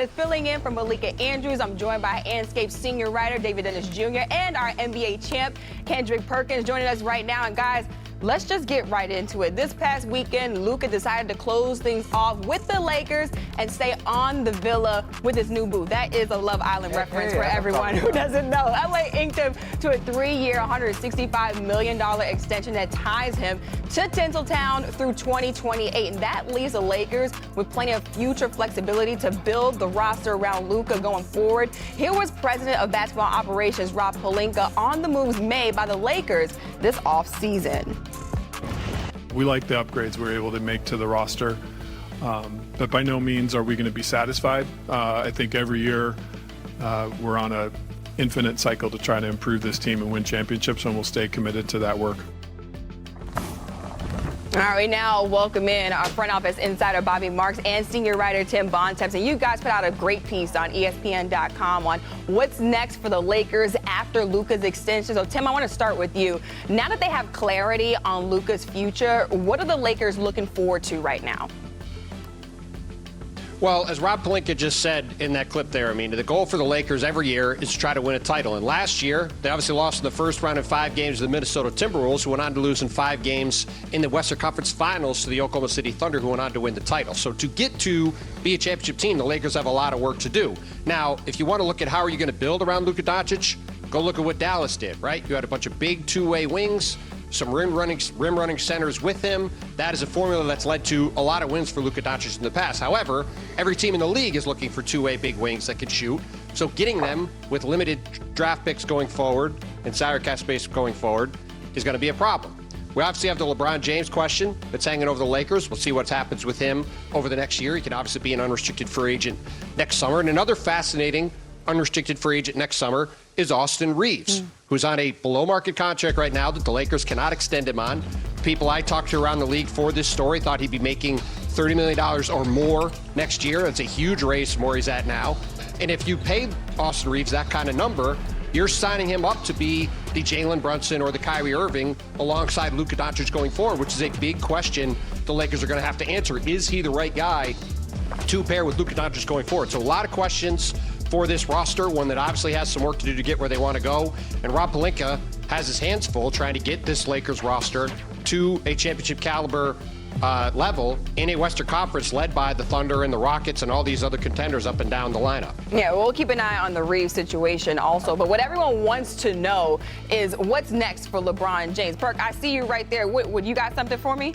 filling in for Malika Andrews. I'm joined by Anscape senior writer David Dennis Jr. and our NBA champ Kendrick Perkins joining us right now. And guys, let's just get right into it. This past weekend, Luka decided to close things off with the Lakers and stay on the villa with his new boo. That is a Love Island reference for everyone who doesn't know. LA inked him to a 3-year, $165 million extension that ties him to Tinseltown through 2028. And that leaves the Lakers with plenty of future flexibility to build the roster around Luka going forward. Here was President of Basketball Operations Rob Pelinka on the moves made by the Lakers this offseason. We like the upgrades we're able to make to the roster, but by no means are we going to be satisfied. I think every year we're on an infinite cycle to try to improve this team and win championships, and we'll stay committed to that work. All right, now welcome in our front office insider Bobby Marks and senior writer Tim Bontemps. And you guys put out a great piece on espn.com on what's next for the Lakers after Luka's extension. So Tim, I want to start with you. Now that they have clarity on Luka's future, what are the Lakers looking forward to right now? Well, as Rob Pelinka just said in that clip there, I mean, the goal for the Lakers every year is to try to win a title. And last year, they obviously lost in the first round in 5 games to the Minnesota Timberwolves, who went on to lose in 5 games in the Western Conference Finals to the Oklahoma City Thunder, who went on to win the title. So to get to be a championship team, the Lakers have a lot of work to do. Now, if you want to look at how are you going to build around Luka Doncic, go look at what Dallas did, right? You had a bunch of big two-way wings, some rim-running centers with him. That is a formula that's led to a lot of wins for Luka Doncic in the past. However, every team in the league is looking for two-way big wings that can shoot. So getting them with limited draft picks going forward and salary cap space going forward is going to be a problem. We obviously have the LeBron James question that's hanging over the Lakers. We'll see what happens with him over the next year. He can obviously be an unrestricted free agent next summer. And another fascinating unrestricted free agent next summer is Austin Reeves, who's on a below-market contract right now that the Lakers cannot extend him on. People I talked to around the league for this story thought he'd be making $30 million or more next year. That's a huge raise from where he's at now. And if you pay Austin Reeves that kind of number, you're signing him up to be the Jalen Brunson or the Kyrie Irving alongside Luka Doncic going forward, which is a big question the Lakers are going to have to answer. Is he the right guy to pair with Luka Doncic going forward? So a lot of questions for this roster, one that obviously has some work to do to get where they want to go. And Rob Pelinka has his hands full trying to get this Lakers roster to a championship caliber level in a Western Conference led by the Thunder and the Rockets and all these other contenders up and down the lineup. Yeah, we'll keep an eye on the Reeves situation also. But what everyone wants to know is what's next for LeBron James. Perk, I see you right there. Would you got something for me?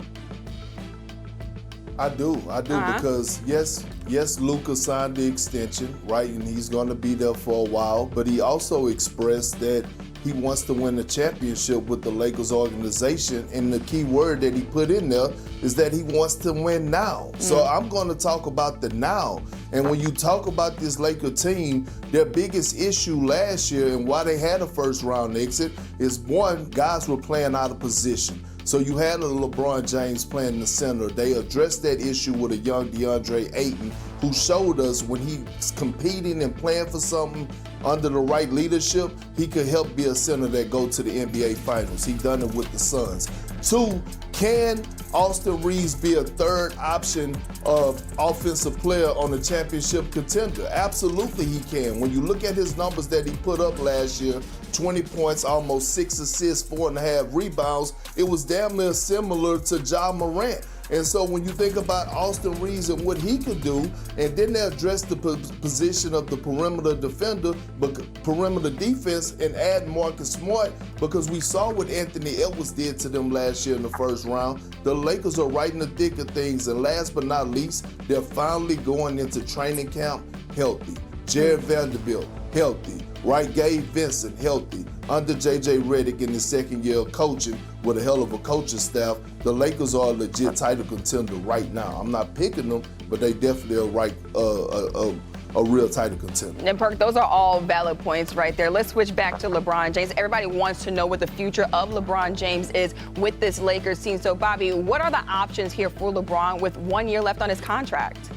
I do, because yes, Luka signed the extension, right, and he's going to be there for a while, but he also expressed that he wants to win the championship with the Lakers organization, and the key word that he put in there is that he wants to win now. So I'm going to talk about the now, and when you talk about this Laker team, their biggest issue last year and why they had a first-round exit is, one, guys were playing out of position. So you had a LeBron James playing in the center. They addressed that issue with a young DeAndre Ayton, who showed us when he's competing and playing for something under the right leadership, he could help be a center that go to the NBA Finals. He done it with the Suns. 2, can Austin Reeves be a third option of offensive player on a championship contender? Absolutely he can. When you look at his numbers that he put up last year, 20 points, almost 6 assists, 4.5 rebounds, it was damn near similar to Ja Morant. And so when you think about Austin Reeves and what he could do, and then they address the position of the perimeter defender, but perimeter defense, and add Marcus Smart, because we saw what Anthony Edwards did to them last year in the first round. The Lakers are right in the thick of things, and last but not least, they're finally going into training camp healthy. Jared Vanderbilt, healthy. Right, Gabe Vincent, healthy. Under J.J. Redick in his second year of coaching with a hell of a coaching staff, the Lakers are a legit title contender right now. I'm not picking them, but they definitely are a real title contender. And Perk, those are all valid points right there. Let's switch back to LeBron James. Everybody wants to know what the future of LeBron James is with this Lakers team. So, Bobby, what are the options here for LeBron with 1 year left on his contract?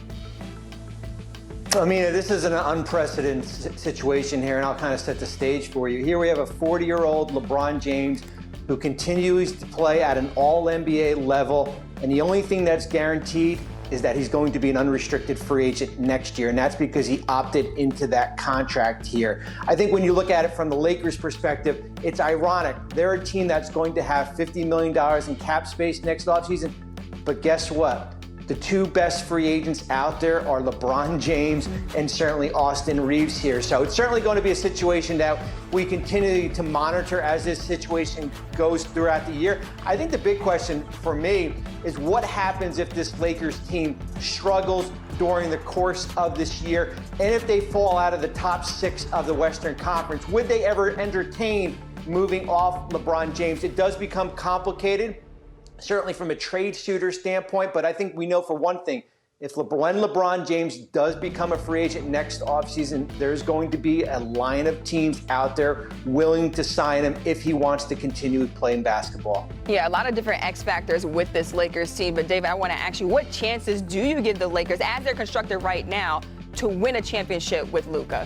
I mean, this is an unprecedented situation here, and I'll kind of set the stage for you. Here we have a 40-year-old LeBron James who continues to play at an all-NBA level, and the only thing that's guaranteed is that he's going to be an unrestricted free agent next year, and that's because he opted into that contract here. I think when you look at it from the Lakers' perspective, it's ironic. They're a team that's going to have $50 million in cap space next offseason, but guess what? The two best free agents out there are LeBron James and certainly Austin Reeves here. So it's certainly going to be a situation that we continue to monitor as this situation goes throughout the year. I think the big question for me is what happens if this Lakers team struggles during the course of this year, and if they fall out of the top 6 of the Western Conference. Would they ever entertain moving off LeBron James? It does become complicated, certainly from a trade shooter standpoint, but I think we know for one thing, when LeBron James does become a free agent next offseason, there's going to be a line of teams out there willing to sign him if he wants to continue playing basketball. Yeah, a lot of different X factors with this Lakers team, but David, I want to ask you, what chances do you give the Lakers, as they're constructed right now, to win a championship with Luka?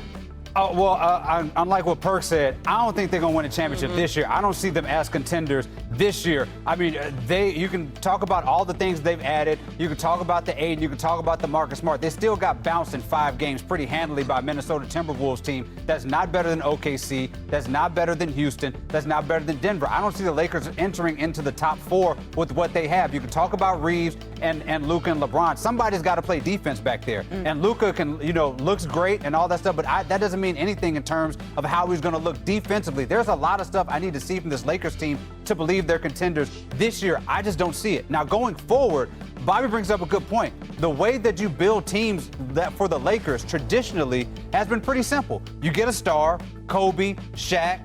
Unlike what Perk said, I don't think they're going to win a championship this year. I don't see them as contenders this year. I mean, you can talk about all the things they've added. You can talk about the Aiden. You can talk about the Marcus Smart. They still got bounced in 5 games pretty handily by Minnesota Timberwolves team. That's not better than OKC. That's not better than Houston. That's not better than Denver. I don't see the Lakers entering into the top 4 with what they have. You can talk about Reeves and Luka and LeBron. Somebody's got to play defense back there. And Luka looks great and all that stuff, but that doesn't mean anything in terms of how he's going to look defensively. There's a lot of stuff I need to see from this Lakers team to believe they're contenders this year. I just don't see it. Now, going forward, Bobby brings up a good point. The way that you build teams that for the Lakers traditionally has been pretty simple. You get a star, Kobe, Shaq,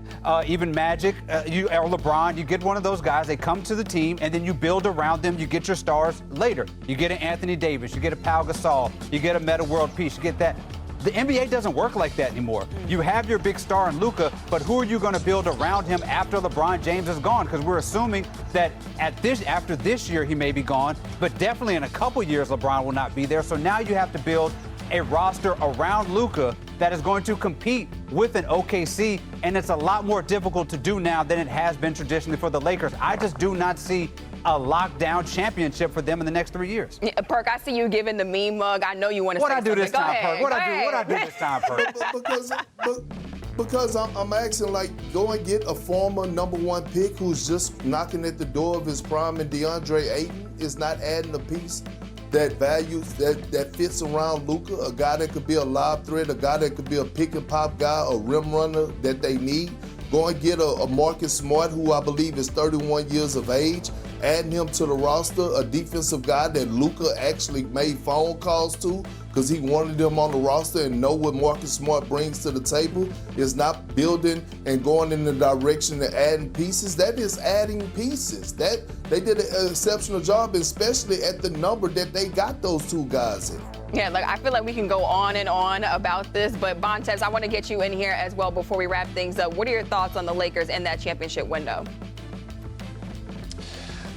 even Magic, or LeBron. You get one of those guys, they come to the team, and then you build around them. You get your stars later. You get an Anthony Davis, you get a Pau Gasol, you get a Metta World Peace, you get that. The NBA doesn't work like that anymore. You have your big star in Luka, but who are you going to build around him after LeBron James is gone? Because we're assuming that after this year he may be gone, but definitely in a couple years LeBron will not be there. So now you have to build a roster around Luka that is going to compete with an OKC, and it's a lot more difficult to do now than it has been traditionally for the Lakers. I just do not see a lockdown championship for them in the next 3 years. Yeah, Perk, I see you giving the meme mug. I know you want to say something. What I do this time, Perk? What I do this time, Perk? Because I'm asking, like, go and get a former #1 pick who's just knocking at the door of his prime, and DeAndre Ayton is not adding a piece that values that fits around Luka, a guy that could be a lob threat, a guy that could be a pick and pop guy, a rim runner that they need. Go and get a Marcus Smart, who I believe is 31 years of age, adding him to the roster, a defensive guy that Luka actually made phone calls to because he wanted him on the roster and know what Marcus Smart brings to the table. Is not building and going in the direction of adding pieces. That is adding pieces. That they did an exceptional job, especially at the number that they got those 2 guys in. Yeah, like I feel like we can go on and on about this, but Bontemps, I want to get you in here as well before we wrap things up. What are your thoughts on the Lakers in that championship window?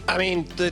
I mean, the